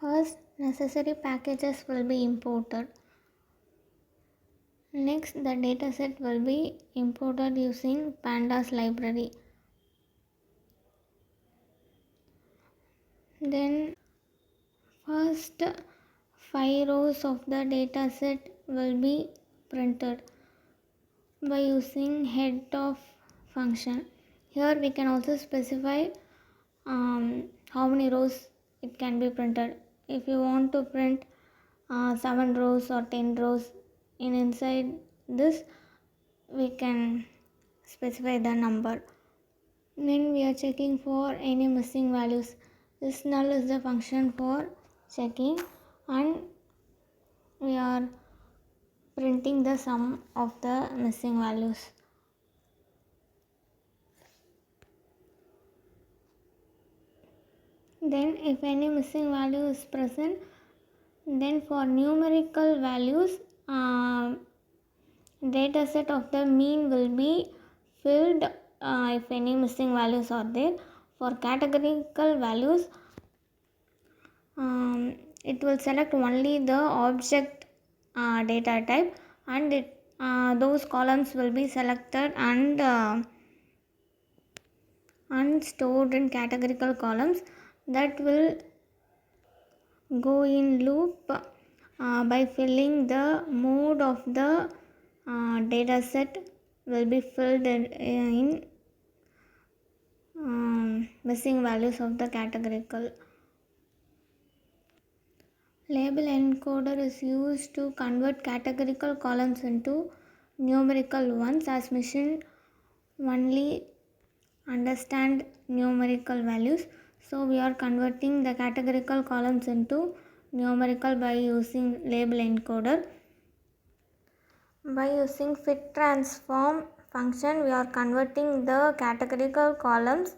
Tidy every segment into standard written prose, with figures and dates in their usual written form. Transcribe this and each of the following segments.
First, necessary packages will be imported. Next, the dataset will be imported using pandas library. Then first 5 rows of the dataset will be printed by using head of function. Here we can also specify how many rows it can be printed. If you want to print 7 rows or 10 rows, inside this we can specify the number. Then we are checking for any missing values. This null is the function for checking, and we are printing the sum of the missing values. Then if any missing value is present, then for numerical values, dataset of the mean will be filled if any missing values are there. For categorical values, it will select only the object data type, and those columns will be selected and stored in categorical columns that will go in loop by filling the mode of the dataset will be filled in missing values of the categorical. Label encoder is used to convert categorical columns into numerical ones, as machine only understand numerical values. So we are converting the categorical columns into numerical by using label encoder. By using fit transform function, we are converting the categorical columns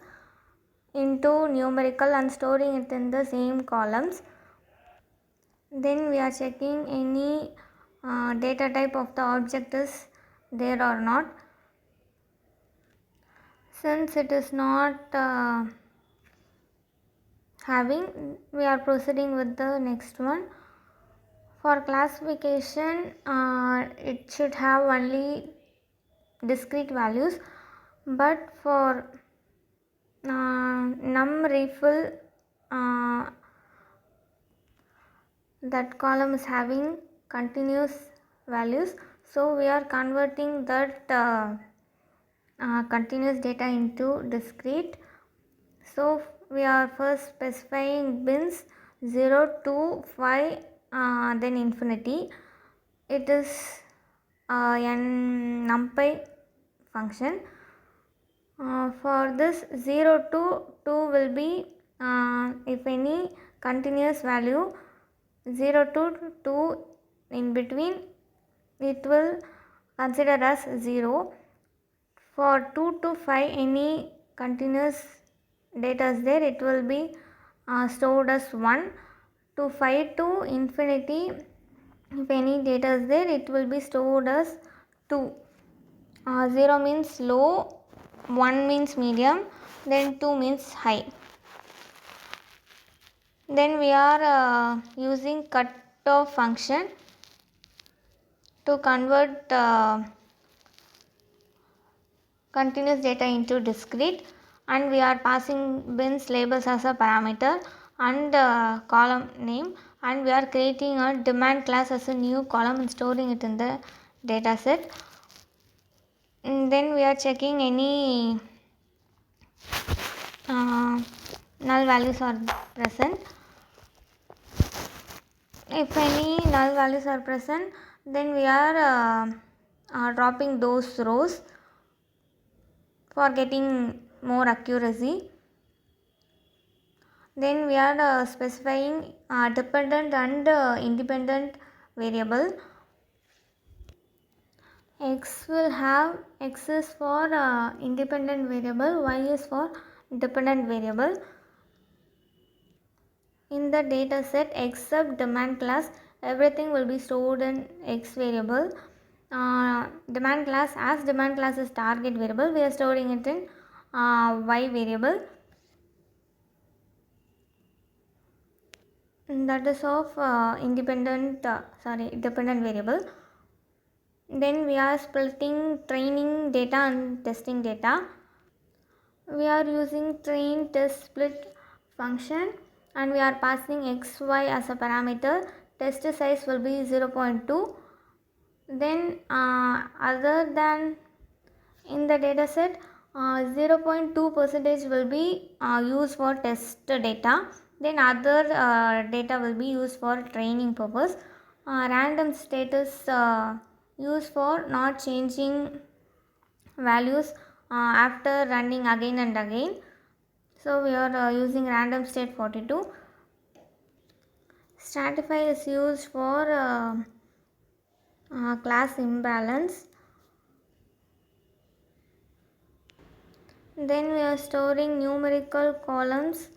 into numerical and storing it in the same columns. Then we are checking any data type of the object is there or not. Since it is not having, we are proceeding with the next one. For classification, it should have only discrete values, but for num refill, that column is having continuous values, so we are converting that continuous data into discrete. So we are first specifying bins 0 to 5, then infinity. It is an numpy function. For this 0 to 2 will be if any continuous value 0 to 2 in between, it will consider as 0. For 2 to 5 any continuous data is there, it will be stored as 1. To 5 to infinity, if any data is there, it will be stored as 2. 0 means low, 1 means medium, then 2 means high. Then we are using cutoff function to convert continuous data into discrete, and we are passing bins labels as a parameter and column name, and we are creating a demand class as a new column and storing it in the data set. And then we are checking any null values are present. If any null values are present, then we are dropping those rows for getting more accuracy. Then we are specifying dependent and independent variable. X is for independent variable, y is for dependent variable. In the data set except demand class, everything will be stored in X variable. Demand class, as demand class is target variable, we are storing it in Y variable. that is of dependent variable. Then we are splitting training data and testing data. We are using train test split function and we are passing xy as a parameter. Test size will be 0.2. Then other than in the data set, 0.2 percentage will be used for test data. Then other data will be used for training purpose. Random status used for not changing values after running again and again. So we are using random state 42. Stratify is used for class imbalance. Then we are storing numerical columns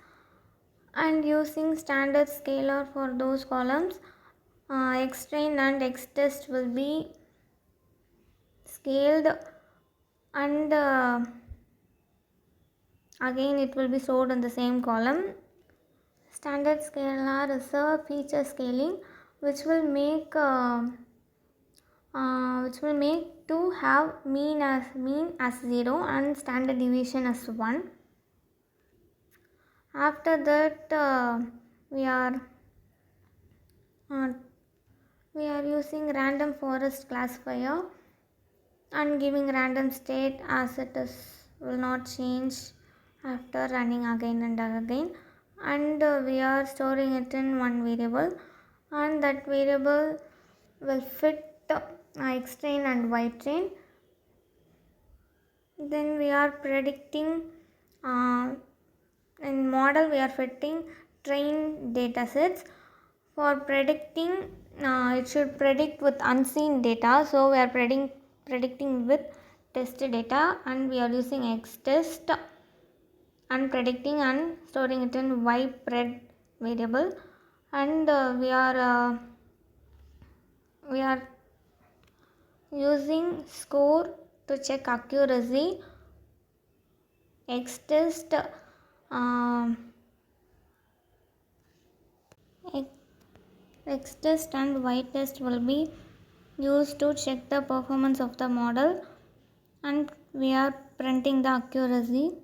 and using standard scalar for those columns. Xtrain and xtest will be scaled and again it will be stored in the same column. Standard scalar is a feature scaling which will make to have mean as 0 and standard deviation as 1. After that we are using random forest classifier and giving random state as it is will not change after running again and again, and we are storing it in one variable and that variable will fit xtrain and ytrain. Then we are predicting in model we are fitting train data sets. For predicting it should predict with unseen data, so we are predicting with test data and we are using xtest and predicting and storing it in ypred variable, and we are using score to check accuracy. Xtest xtest and ytest will be used to check the performance of the model, and we are printing the accuracy.